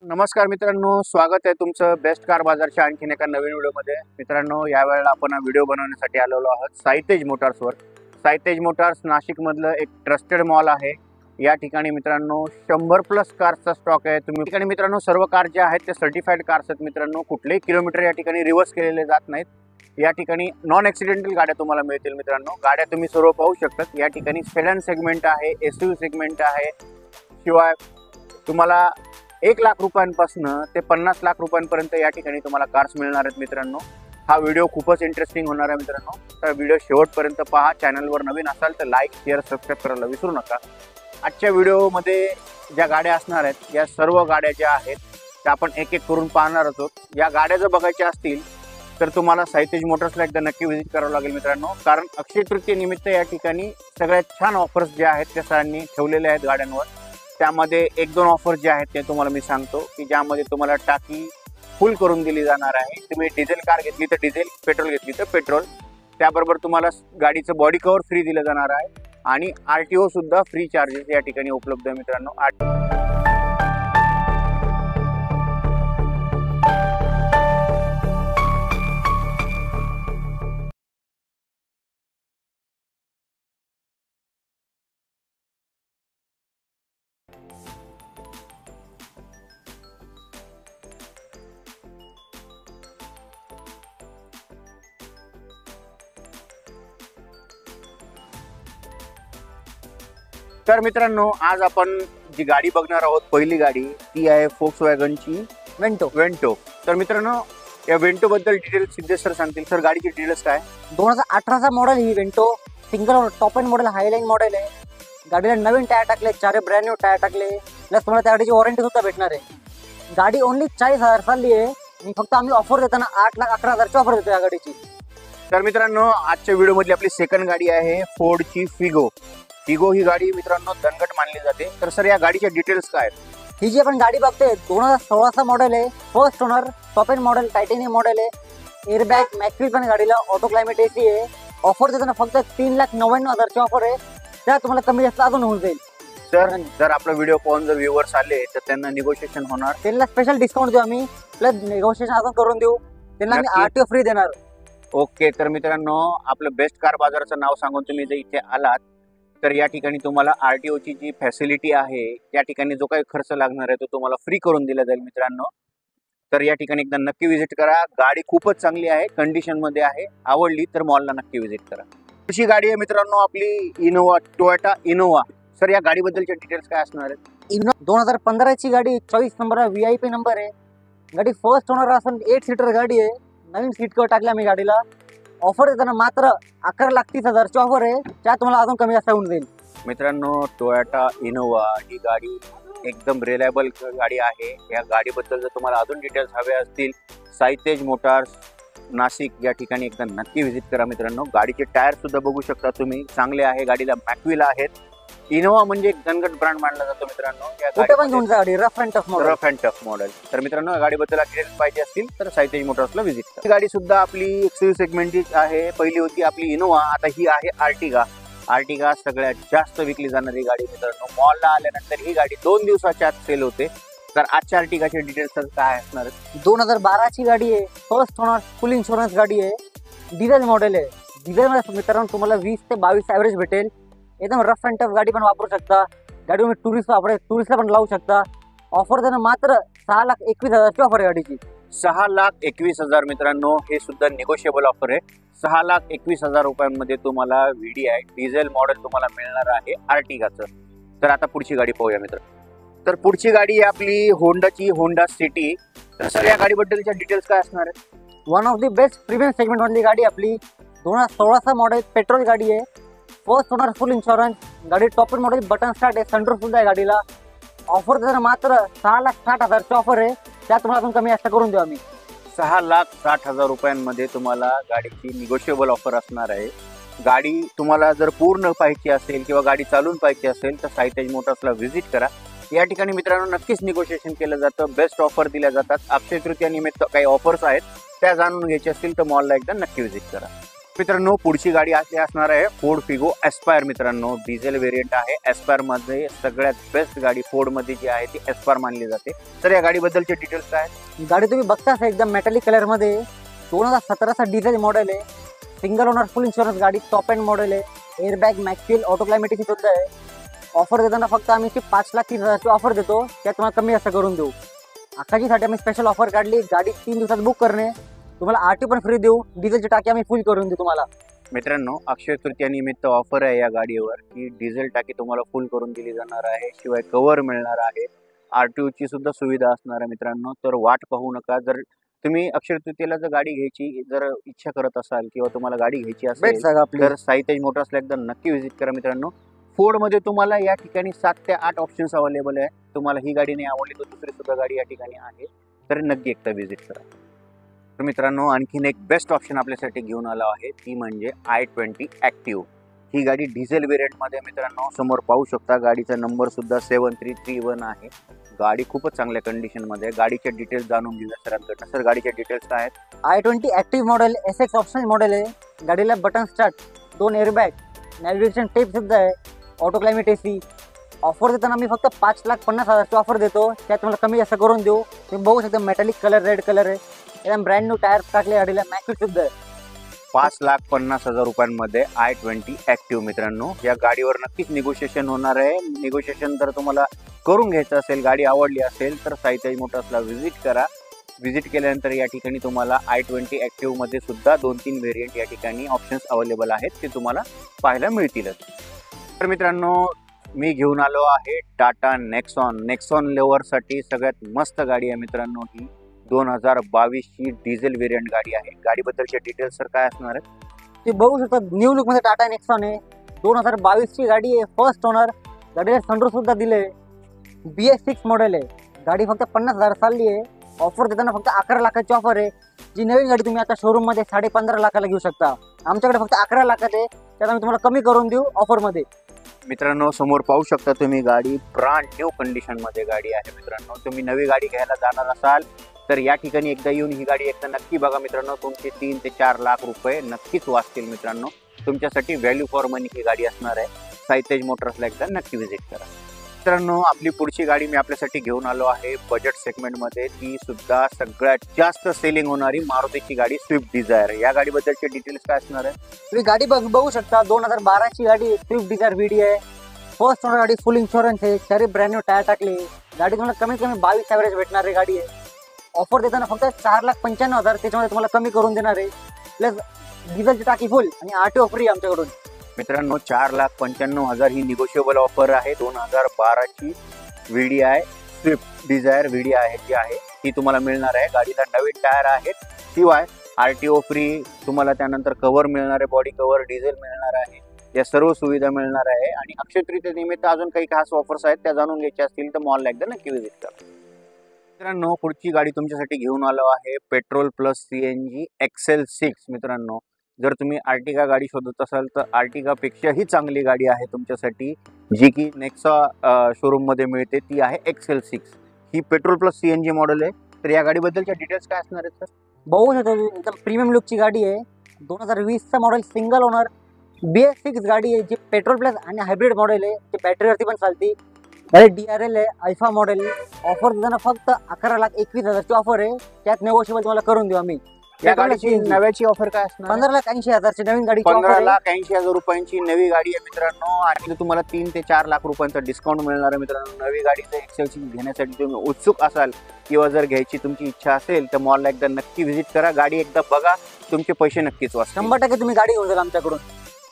नमस्कार मित्रांनो, स्वागत आहे तुमचं बेस्ट कार बाजारच्या आणखीन एका नवीन व्हिडिओमध्ये। मित्रांनो, यावेळेला आपण व्हिडिओ बनवण्यासाठी आलेलो आहोत साईतेज मोटार्सवर। साईतेज मोटार्स नाशिकमधलं एक ट्रस्टेड मॉल आहे। या ठिकाणी मित्रांनो 100+ कारचा स्टॉक आहे। तुम्ही ठिकाणी मित्रांनो सर्व कार जे आहेत ते सर्टिफाईड कार्स आहेत। मित्रांनो, कुठलेही किलोमीटर या ठिकाणी रिवर्स केलेले जात नाहीत। या ठिकाणी नॉन ॲक्सिडेंटल गाड्या तुम्हाला मिळतील। मित्रांनो, गाड्या तुम्ही सर्व पाहू शकता। या ठिकाणी सेडन सेगमेंट आहे, एसयूव्ही सेगमेंट आहे, शिवाय तुम्हाला 1 लाख रुपयांपासून ते 50 लाख रुपयांपर्यंत या ठिकाणी तुम्हाला कार्स मिळणार आहेत। मित्रांनो, हा व्हिडिओ खूपच इंटरेस्टिंग होणार आहे। मित्रांनो, तर व्हिडिओ शेवटपर्यंत पहा। चॅनलवर नवीन असाल तर लाईक, शेअर, सबस्क्राईब करायला विसरू नका। आजच्या व्हिडिओमध्ये ज्या गाड्या असणार आहेत, या सर्व गाड्या ज्या आहेत त्या आपण एक एक करून पाहणार आहोत। या गाड्या जर बघायच्या असतील तर तुम्हाला साईतेज मोटर्सला एकदा नक्की व्हिजिट करावं लागेल मित्रांनो, कारण अक्षय तृतीय निमित्त या ठिकाणी सगळ्यात छान ऑफर्स ज्या आहेत त्या सरांनी ठेवलेल्या आहेत गाड्यांवर। त्यामध्ये 1-2 ऑफर जे आहेत ते तुम्हाला मी सांगतो की ज्यामध्ये तुम्हाला टाकी फुल करून दिली जाणार आहे। तुम्ही डिझेल कार घेतली तर डिझेल, पेट्रोल घेतली तर पेट्रोल, त्याबरोबर तुम्हाला गाडीचं बॉडी कव्हर फ्री दिलं जाणार आहे आणि RTO सुद्धा फ्री चार्जेस या ठिकाणी उपलब्ध आहे मित्रांनो। तर मित्रांनो, आज आपण जी गाडी बघणार आहोत पहिली गाडी ती आहे फोक्सवॅगनची वेंटो। तर मित्रांनो, या वेंटो बद्दल डिटेल्स सिद्धेश सर सांगतील। सर, गाडीची डिटेल्स काय? 2018चा मॉडेल ही Vento single top end model, highline model आहे। गाडीला नवीन टायर टाकले, 4 ब्रँड न्यू टायर टाकले, प्लस तुम्हाला त्या गाडीची वॉरंटी सुद्धा भेटणार आहे। गाडी ओनली 40,000 चालली आहे आणि फक्त आम्ही ऑफर देताना 8,11,000ची ऑफर देतो या गाडीची। तर मित्रांनो, आजच्या व्हिडिओमधली आपली सेकंड गाडी आहे फोर्डची फिगो। ही गाडी मित्रांनो दणकट मानली जाते। तर सर, या गाडीच्या डिटेल्स काय आहेत? ही जी आपण गाडी बघतोय 2016चा मॉडेल आहे, first owner, top end model, titanium model आहे, एअरबॅग, मॅक्विल पण गाडीला, ऑटो क्लायमेट AC आहे। ऑफर देताना फक्त 3,99,000ची ऑफर आहे, त्या तुम्हाला कमी जास्त अजून होऊन जाईल। सर, जर आपला व्हिडिओ पाहून जर व्ह्यूअर्स आले तर त्यांना निगोशिएशन होणार? त्यांना स्पेशल डिस्काउंट देऊ आम्ही, प्लस निगोशिएशन अजून करून देऊ, त्यांना आम्ही RTO फ्री देणार। ओके, तर मित्रांनो, आपलं बेस्ट कार बाजाराचं नाव सांगून तुम्ही जर इथे आलात तर या ठिकाणी तुम्हाला RTOची जी फॅसिलिटी आहे, त्या ठिकाणी जो काही खर्च लागणार आहे तो तुम्हाला फ्री करून दिला जाईल मित्रांनो। तर या ठिकाणी एकदा नक्की व्हिजिट करा। गाडी खूपच चांगली आहे, कंडिशनमध्ये आहे। आवडली तर मॉलला नक्की व्हिजिट करा। अशी गाडी आहे मित्रांनो आपली इनोवा, टोयोटा इनोवा। सर, या गाडीबद्दलचे डिटेल्स काय असणार आहेत? 2015ची गाडी, 24 नंबर VIP नंबर आहे। गाडी फर्स्ट ओनर असून 8 सीटर गाडी आहे। नवीन सीट कवर टाकल्या मी गाडीला। ऑफर देताना मात्र 11,30,000ची ऑफर आहे, त्या तुम्हाला अजून कमी जास्त होऊन जाईल। मित्रांनो, टोयोटा इनोवा ही गाडी एकदम रिलायबल गाडी आहे। या गाडीबद्दल जर तुम्हाला अजून डिटेल्स हवे असतील, साईतेज मोटार्स नाशिक या ठिकाणी एकदा नक्की व्हिजिट करा मित्रांनो। गाडीचे टायर सुद्धा बघू शकता तुम्ही, चांगले आहे। गाडीला मॅक्विल आहेत। इनोवा म्हणजे एक दणकट ब्रँड मानला जातो मित्रांनो। कुठे पण घेऊन जा गाडी, रफ अँड टफ मॉडेल। तर मित्रांनो, या गाडीबद्दल डिटेल्स पाहिजे असतील तर साईतेज मोटर्सला व्हिजिट करा। ही गाडी सुद्धा आपली एक्सयूव्ही सेगमेंटची आहे। पहिली होती आपली इनोवा, आता ही आहे आर्टिगा सगळ्यात जास्त विकली जाणारी गाडी मित्रांनो। मॉलला आल्यानंतर ही गाडी 2 दिवसाच्या आत सेल होते। तर आजच्या आर्टिगाचे डिटेल्स काय असणार? 2012ची गाडी आहे, फर्स्ट ओनर, फुल इन्शुरन्स गाडी आहे, डिझेल मॉडेल आहे। डिझेल मध्ये मित्रांनो तुम्हाला 20 ते 22 ॲव्हरेज भेटेल। एकदम रफ अँड टफ गाडी पण वापरू शकता। गाडी तुम्ही टुरिस्टला पण लावू शकता। ऑफर देणं मात्र 6,21,000ची ऑफर आहे गाडीची। 6,21,000 मित्रांनो, हे सुद्धा निगोशिएबल ऑफर आहे। 6,21,000 रुपयांमध्ये तुम्हाला VDI डिझेल मॉडेल तुम्हाला मिळणार आहे आर्टिगाचं। तर आता पुढची गाडी पाहूया मित्र। तर पुढची गाडी आहे आपली होंडा सिटी। तर सर, या गाडीबद्दलच्या डिटेल्स काय असणार आहेत? One of the best premium segment मधली गाडी आपली, 2016चा मॉडेल, पेट्रोल गाडी आहे, फर्स्ट ओनर, फुल इन्शुरन्स गाडी, top end model, button start आहे, सनरूफ सुद्धा आहे गाडीला। ऑफर देताना मात्र 6,60,000ची ऑफर आहे, त्या तुम्हाला अजून कमी जास्त करून देऊ आम्ही। 6,60,000 रुपयांमध्ये तुम्हाला गाडीची निगोशिएबल ऑफर असणार आहे। गाडी तुम्हाला जर पूर्ण पाहिजे असेल किंवा गाडी चालून पाहिजे असेल तर साईतेज मोटर्सला व्हिजिट करा। या ठिकाणी मित्रांनो नक्कीच निगोशिएशन केलं जातं, बेस्ट ऑफर दिल्या जातात। अक्षय तृतीया निमित्त काही ऑफर्स आहेत, त्या जाणून घ्यायच्या असतील तर मॉलला एकदा नक्की व्हिजिट करा। मित्रांनो पुढची गाडी असणार आहे फोर्ड फिगो एस्पायर. मित्रांनो डिझेल व्हेरियंट आहे. एस्पायर मध्ये सगळ्यात बेस्ट गाडी फोर्ड मध्ये जी आहे ती एस्पायर मानली जाते. तर या गाडीबद्दलचे डिटेल्स काय आहेत? गाडी तुम्ही बघताच एकदम मेटॅलिक कलर मध्ये 2017चा डिझेल मॉडेल आहे. सिंगल ओनर फुल इन्शुरन्स गाडी, टॉप एंड मॉडेल आहे. एअरबॅग, मॅक्सिल, ऑटो क्लायमेटिक सुद्धा आहे. ऑफर देताना फक्त आम्ही 5,30,000ची ऑफर देतो, त्यात तुम्हाला कमी असं करून देऊ. आकाजीसाठी आम्ही स्पेशल ऑफर काढली. गाडी 3 दिवसात बुक करणे, तुम्हाला आरटी पण फ्री देऊ. डिझेलची टाकी आम्ही फुल करून देऊ तुम्हाला. मित्रांनो अक्षय तृतीया निमित्त ऑफर आहे या गाडीवर की डिझेल टाकी तुम्हाला फुल करून दिली जाणार आहे. शिवाय कव्हर मिळणार आहे. RTO ची सुद्धा सुविधा असणार आहे. मित्रांनो तर वाट पाहू नका. जर तुम्ही अक्षय तृतीयेला जर गाडी घ्यायची जर इच्छा करत असाल किंवा तुम्हाला गाडी घ्यायची असेल तर साई तेज मोटर्सला एकदा नक्की व्हिजिट करा. मित्रांनो फोर्डमध्ये तुम्हाला या ठिकाणी 7 ते 8 ऑप्शन्स अवेलेबल आहे. तुम्हाला ही गाडी नाही आवडली तर दुसरी सुद्धा गाडी या ठिकाणी आहे, तर नक्की एकदा व्हिजिट करा. तर मित्रांनो आणखीन एक बेस्ट ऑप्शन आपल्यासाठी घेऊन आलो आहे, ती म्हणजे i20 ॲक्टिव्ह. ही गाडी डिझेल व्हेरियंटमध्ये मित्रांनो समोर पाहू शकता. गाडीचा नंबर सुद्धा 7331 आहे. गाडी खूपच चांगल्या कंडिशनमध्ये आहे. गाडीचे डिटेल्स जाणून घेऊया सरांकडनं. सर गाडीचे डिटेल्स काय आहेत? i20 active model SX optional model आहे. गाडीला button start, 2 airbag, navigation tape सुद्धा आहे, ऑटो क्लायमेट AC. ऑफर देताना आम्ही फक्त 5,50,000ची ऑफर देतो, त्यात तुम्हाला कमी जास्त करून देऊ. तुम्ही बघू शकता मेटॅलिक कलर, रेड कलर आहे. एकदम ब्रँड न्यू टायर टाकले गाडीला, मॅक्सिल सुद्धा आहे. 5,50,000 रुपयांमध्ये i20 ॲक्टिव्ह. मित्रांनो या गाडीवर नक्कीच निगोशिएशन होणार आहे. निगोशिएशन जर तुम्हाला करून घ्यायचं असेल, गाडी आवडली असेल तर साई तेज मोटर्सला व्हिजिट करा. व्हिजिट केल्यानंतर या ठिकाणी तुम्हाला i20 ॲक्टिव्हमध्ये सुद्धा 2-3 व्हेरियंट या ठिकाणी ऑप्शन्स अवेलेबल आहेत, ते तुम्हाला पाहायला मिळतीलच. तर मित्रांनो मी घेऊन आलो आहे टाटा नेक्सॉन लेवरसाठी सगळ्यात मस्त गाडी आहे. मित्रांनो ही 2022ची डिझेल व्हेरियंट गाडी आहे. गाडीबद्दलचे डिटेल्स सर काय असणार आहेत? ते बघू शकता न्यू लुक मध्ये टाटा नेक्सॉन आहे. 2022ची गाडी आहे. First owner. गाडीला सनरूफ सुद्धा दिले. BS6 मॉडेल आहे. गाडी फक्त 50,000 चालली आहे. ऑफर देताना फक्त 11 लाखाची ऑफर आहे. जी नवीन गाडी तुम्ही आता शोरूम मध्ये 15.5 लाखाला घेऊ शकता. आमच्याकडे फक्त 11 लाखात आहे, त्यात आम्ही तुम्हाला कमी करून देऊ ऑफर मध्ये. मित्रांनो समोर पाहू शकता तुम्ही गाडी ब्रांड न्यू कंडिशन मध्ये गाडी आहे. मित्रांनो तुम्ही नवी गाडी घ्यायला जाणार असाल तर या ठिकाणी एकदा येऊन ही गाडी एकदा नक्की बघा. मित्रांनो तुमचे 3 ते 4 लाख रुपये नक्कीच वाचतील. मित्रांनो तुमच्यासाठी व्हॅल्यू फॉर मनी ही गाडी असणार आहे. साई तेज मोटर्सला एकदा नक्की व्हिजिट करा. मित्रांनो आपली पुढची गाडी मी आपल्यासाठी घेऊन आलो आहे बजेट सेगमेंटमध्ये. ती सुद्धा सगळ्यात जास्त सेलिंग होणारी मारुतीची गाडी स्विफ्ट डिझायर. या गाडीबद्दलचे डिटेल्स काय असणार आहे? तुम्ही गाडी बघू शकता. 2012ची गाडी स्विफ्ट डिझायर VD आहे. फर्स्ट ओनर गाडी, फुल इन्शुरन्स आहे. चारी ब्रँड न्यू टायर टाकले. गाडी तुम्हाला कमीत कमी 22 ॲव्हरेज भेटणारी गाडी आहे. ऑफर देताना फक्त 4,95,000 त्याच्यामध्ये तुम्हाला कमी करून देणार आहे. प्लस डिझेलची टाकी फुल आणि RTO फ्री आमच्याकडून. मित्रांनो 4,95,000 ही निगोशिएबल ऑफर आहे. 2012ची VD आहे स्विफ्ट डिझायर VD आहे जी आहे ती तुम्हाला मिळणार आहे. गाडीला नवीन टायर आहेत. शिवाय RTO फ्री तुम्हाला त्यानंतर कव्हर मिळणार आहे, बॉडी कव्हर, डिझेल मिळणार आहे. या सर्व सुविधा मिळणार आहे. आणि अक्षय तृतीया निमित्त अजून काही खास ऑफर्स आहेत, त्या जाणून घ्यायच्या असतील तर मॉलला एकदा नक्की व्हिजिट करा. मित्रांनो पुढची गाडी तुमच्यासाठी घेऊन आलो आहे पेट्रोल प्लस CNG XL6. मित्रांनो जर तुम्ही आर्टिगा गाडी शोधत असाल तर आर्टिगा पेक्षाही चांगली गाडी आहे तुमच्यासाठी, जी की नेक्सा शोरूम मध्ये मिळते. ती आहे XL6. ही पेट्रोल प्लस CNG मॉडेल आहे. तर या गाडीबद्दलच्या डिटेल्स काय असणार आहेत सर? बघू शकता एकदम प्रीमियम लुकची गाडी आहे. 2020चा मॉडेल, सिंगल ओनर, BS6 गाडी आहे जी पेट्रोल प्लस आणि हायब्रिड मॉडेल आहे. जी बॅटरीवरती पण चालते. गाडी DRL आहे, अल्फा मॉडेल. ऑफर देताना फक्त 11,21,000ची ऑफर आहे, त्यात नेगोशिएबल तुम्हाला करून देऊ आम्ही. या गाडीची नव्याची ऑफर काय असणार? 15,80,000ची नवीन गाडी. 15,80,000 रुपयांची नवी गाडी आहे मित्रांनो. आणि तुम्हाला 3 ते 4 लाख रुपयांचा डिस्काउंट मिळणार आहे. मित्रांनो नवी गाडीचं XL6 घेण्यासाठी तुम्ही उत्सुक असाल किंवा जर घ्यायची तुमची इच्छा असेल तर मॉलला एकदा नक्की व्हिजिट करा. गाडी एकदा बघा, तुमचे पैसे नक्कीच वाचतील. 100% तुम्ही गाडी घेऊन जाल आमच्याकडून.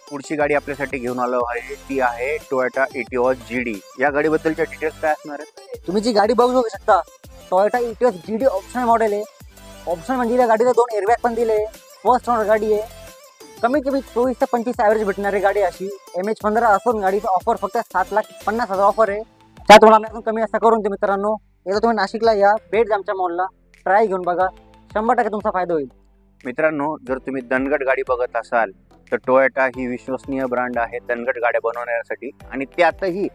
पुढची गाडी आपल्यासाठी घेऊन आलो आहे ती आहे टोयोटा इटिओस GD. या गाडीबद्दलच्या डिटेल्स काय असणार आहेत? तुम्ही जी गाडी बघू शकता Toyota Etios GD optional model आहे. ऑप्शन म्हणजे या गाडीला 2 एअरबॅग पण दिले. फर्स्ट ओनर गाडी आहे. कमीत कमी 24 ते 25 ॲव्हरेज भेटणारी गाडी अशी. MH15 असून गाडीचा ऑफर फक्त 7,50,000 ऑफर आहे. त्यात तुम्हाला अजून कमी असं करून दे. मित्रांनो एकदा तुम्ही नाशिकला या, भेट आमच्या मॉलला, ट्राय घेऊन बघा. 100% तुमचा फायदा होईल. मित्रांनो जर तुम्ही दणगट गाडी बघत असाल तर टोयोटा ही विश्वसनीय ब्रँड आहे दणगट गाड्या बनवण्यासाठी. आणि त्यातही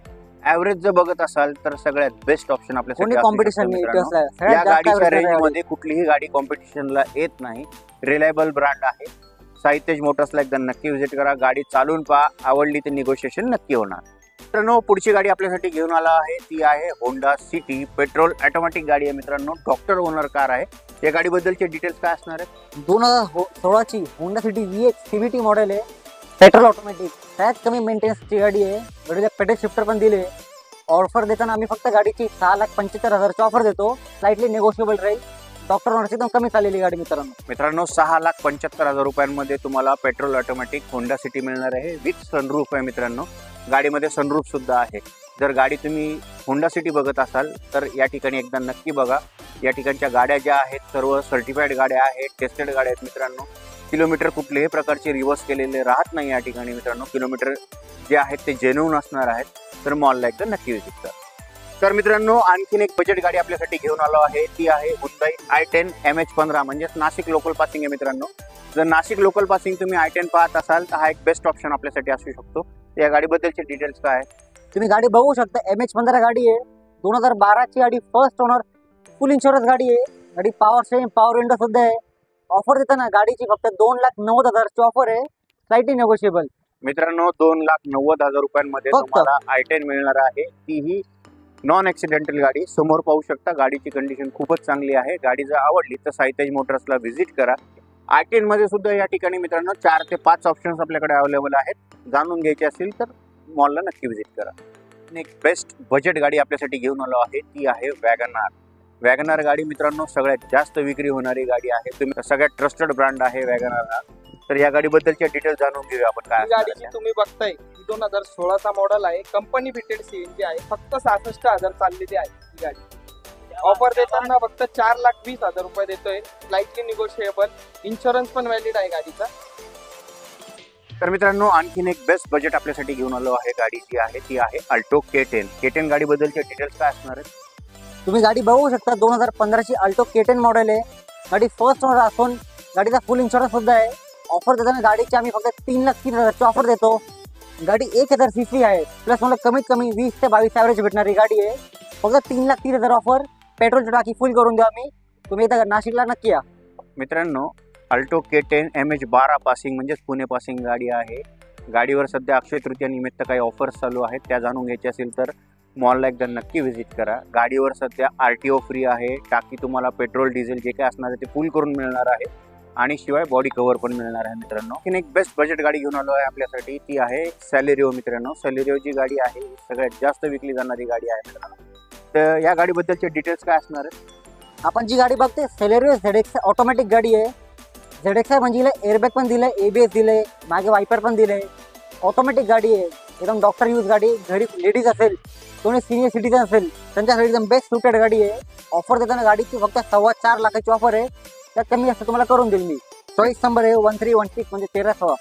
ॲव्हरेज जर बघत असाल तर सगळ्यात बेस्ट ऑप्शन आपल्यासाठी कॉम्पिटिशन. या गाडीच्या रेंजमध्ये कुठलीही गाडी कॉम्पिटिशनला येत नाही. रिलायबल ब्रँड आहे. साईतेज मोटर्सला एकदा नक्की व्हिजिट करा. गाडी चालून पहा, आवडली तर निगोशिएशन नक्की होणार. मित्रांनो, पुढची गाडी आपल्यासाठी घेऊन आला आहे ती आहे होंडा सिटी पेट्रोल ऑटोमॅटिक गाडी आहे मित्रांनो. डॉक्टर ओनर कार आहे. या गाडीबद्दलचे डिटेल्स काय असणार आहेत? 2016ची Honda City VX CVT model आहे, पेट्रोल ऑटोमॅटिक. त्यात कमी मेंटेनन्सची गाडी आहे. गाडीला पेडल शिफ्टर पण दिले. ऑफर देताना आम्ही फक्त गाडीची 6,75,000ची ऑफर देतो. स्लाइटली नेगोशिएबल राहील. डॉक्टर ओनरची एकदम कमी चाललेली गाडी मित्रांनो 6,75,000 रुपयांमध्ये तुम्हाला पेट्रोल ऑटोमॅटिक होंडा सिटी मिळणार आहे विथ सनरूफ आहे मित्रांनो. गाडीमध्ये सनरूफ सुद्धा आहे. जर गाडी तुम्ही होंडा सिटी बघत असाल तर या ठिकाणी एकदा नक्की बघा. या ठिकाणच्या गाड्या ज्या आहेत सर्व सर्टिफाईड गाड्या आहेत, टेस्टेड गाड्या आहेत मित्रांनो. किलोमीटर कुठल्याही प्रकारचे रिव्हर्स केलेले राहत नाही या ठिकाणी मित्रांनो. किलोमीटर जे आहेत ते जेन्युइन असणार आहेत. तर मॉलला एकदा नक्की व्हिजिट करा. तर मित्रांनो, आणखीन एक बजेट गाडी आपल्यासाठी घेऊन आलो आहे. ती आहे Hyundai i10 MH15 म्हणजेच नाशिक लोकल पासिंग आहे मित्रांनो. जर नाशिक लोकल पासिंग तुम्ही i10 पाहत असाल तर हा एक बेस्ट ऑप्शन आपल्यासाठी असू शकतो. या गाडीबद्दलचे डिटेल्स काय आहे? तुम्ही गाडी बघू शकता. MH15 गाडी आहे. 2012ची गाडी, फर्स्ट ओनर, फुल इन्शुरन्स गाडी आहे. गाडी पॉवर स्टेरिंग, पॉवर विंडो सुद्धा आहे. ऑफर देताना गाडीची फक्त 2,90,000ची ऑफर आहे. Slightly negotiable. मित्रांनो 2,90,000 रुपयांमध्ये फक्त. तुम्हाला i10 मिळणार आहे. तीही नॉन ॲक्सिडेंटल गाडी. समोर पाहू शकता गाडीची कंडिशन खूपच चांगली आहे. गाडी जर आवडली तर साईतेज मोटर्सला व्हिजिट करा. i10 मध्ये सुद्धा या ठिकाणी मित्रांनो 4 ते 5 ऑप्शन्स आपल्याकडे अवेलेबल आहेत. जाणून घ्यायचे असेल तर मॉलला नक्की व्हिजिट करा. एक बेस्ट बजेट गाडी आपल्यासाठी घेऊन आलो आहे ती आहे वॅगनार. वॅगनार गाडी मित्रांनो सगळ्यात जास्त विक्री होणारी गाडी आहे. तुम्ही सगळ्यात ट्रस्टेड ब्रँड आहे वॅगनार हा. तर या गाडीबद्दलचे डिटेल्स जाणून घेऊया आपण. काय ही गाडी जी तुम्ही बघताय ही 2016चा मॉडेल आहे. कंपनी फिटेड CNG आहे. फक्त 66,000 चाललेली आहे ही गाडी. ऑफर देताना फक्त 4,20,000 रुपये देतोय. Slightly negotiable. इन्शुरन्स पण व्हॅलिड आहे गाडीचा. तर मित्रांनो, आणखीन एक बेस्ट बजेट आपल्यासाठी घेऊन आलो आहे. गाडी जी आहे ती आहे अल्टो K10. K10 गाडीबद्दलचे डिटेल्स काय असणार आहेत? तुम्ही गाडी बघू शकता. 2015ची अल्टो K10 मॉडेल आहे. गाडी फर्स्ट ओनर असून गाडीचा फुल इन्शुरन्स सुद्धा आहे. ऑफर देताना गाडीची आम्ही फक्त 3,30,000ची ऑफर देतो. गाडी 1,000 CC आहे. प्लस मला कमीत कमी 20 ते 22 ॲव्हरेज भेटणारी गाडी आहे. फक्त 3,30,000 ऑफर. पेट्रोलची टाकी फुल करून द्या आम्ही. तुम्ही इथं नाशिकला नक्की या. मित्रांनो अल्टो K10 MH12 पासिंग म्हणजेच पुणे पासिंग गाडी आहे. गाडीवर सध्या अक्षय तृतीया निमित्त काही ऑफर्स चालू आहेत. त्या जाणून घ्यायच्या असेल तर मॉलला एकदा नक्की व्हिजिट करा. गाडीवर सध्या RTO फ्री आहे. टाकी तुम्हाला पेट्रोल डिझेल जे काय असणार आहे ते फुल करून मिळणार आहे. आणि शिवाय बॉडी कव्हर पण मिळणार आहे मित्रांनो. आणखीन एक बेस्ट बजेट गाडी घेऊन आलो आहे आपल्यासाठी ती आहे सेलेरिओ मित्रांनो. सेलेरिओ जी गाडी आहे सगळ्यात जास्त विकली जाणारी गाडी आहे मित्रांनो. तर या गाडीबद्दलचे डिटेल्स काय असणार आहेत? आपण जी गाडी बघते सेलेरिओ ZX ऑटोमॅटिक गाडी आहे. ZX म्हणजे हिला एअरबॅग पण दिलंय, ABS दिलंय, मागे वायपर पण दिलंय. ऑटोमॅटिक गाडी आहे. एकदम डॉक्टर यूज गाडी. घरी लेडीज असेल, कोणी सिनियर सिटीजन असेल त्यांच्यासाठी एकदम बेस्ट सुटेड गाडी आहे. ऑफर देताना गाडीची फक्त 4.25 लाखाची ऑफर आहे. त्यात कमी जास्त तुम्हाला करून देईल मी. चॉईस नंबर आहे 1316 म्हणजे 1316.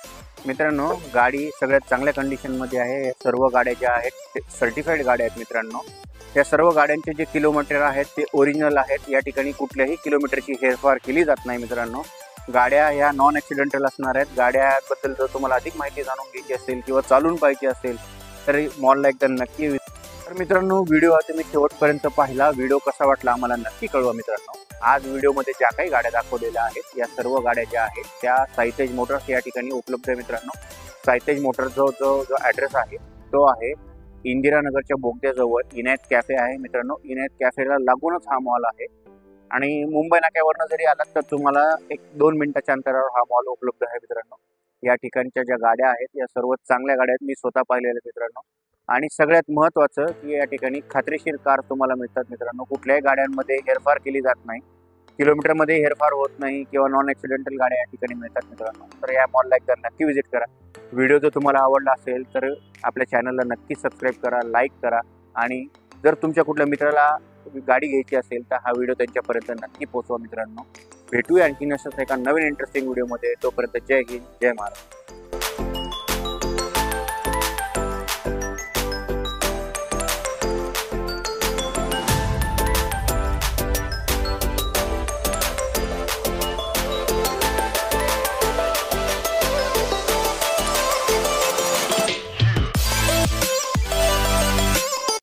मित्रांनो गाडी सगळ्यात चांगल्या कंडिशनमध्ये आहे. या सर्व गाड्या ज्या आहेत ते सर्टिफाईड गाड्या आहेत मित्रांनो. या सर्व गाड्यांचे जे किलोमीटर आहेत ते ओरिजिनल आहेत. या ठिकाणी कुठल्याही किलोमीटरची हेरफार केली जात नाही मित्रांनो. गाड्या ह्या नॉन ॲक्सिडेंटल असणार आहेत. गाड्याबद्दल जर तुम्हाला अधिक माहिती जाणून घ्यायची असेल किंवा चालून पाहिजे असेल तर मॉलला एकदा नक्की. तर मित्रांनो व्हिडिओ तुम्ही शेवटपर्यंत पाहिला. व्हिडिओ कसा वाटला आम्हाला नक्की कळवा मित्रांनो. आज व्हिडिओमध्ये ज्या काही गाड्या दाखवलेल्या आहेत या सर्व गाड्या ज्या आहेत त्या साईतेज मोटर्स या ठिकाणी उपलब्ध आहे मित्रांनो. साईतेज मोटर्स जो ॲड्रेस आहे तो आहे इंदिरानगरच्या बोगद्याजवळ इनायत कॅफे आहे मित्रांनो. इनायत कॅफेला लागूनच हा मॉल आहे. आणि मुंबई नाक्यावरनं जरी आलात तर तुम्हाला 1-2 मिनिटाच्या अंतरावर हा मॉल उपलब्ध आहे मित्रांनो. या ठिकाणच्या ज्या गाड्या आहेत या सर्व चांगल्या गाड्या आहेत. मी स्वतः पाहिलेल्या आहेत मित्रांनो. आणि सगळ्यात महत्त्वाचं की या ठिकाणी खात्रीशीर कार तुम्हाला मिळतात मित्रांनो. कुठल्याही गाड्यांमध्ये हेरफार केली जात नाही. किलोमीटरमध्ये हेरफार होत नाही किंवा नॉन ॲक्सिडेंटल गाड्या या ठिकाणी मिळतात मित्रांनो. तर या मॉलला एकदा नक्की व्हिजिट करा. व्हिडिओ जर तुम्हाला आवडला असेल तर आपल्या चॅनलला नक्की सबस्क्राईब करा, लाईक करा. आणि जर तुमच्या कुठल्या मित्राला गाडी घ्यायची असेल तर हा व्हिडिओ त्यांच्यापर्यंत नक्की पोहोचवा मित्रांनो. भेटूया आणखीन असंच एका नवीन इंटरेस्टिंग व्हिडिओमध्ये. तोपर्यंत जय हिंद, जय महाराष्ट्र.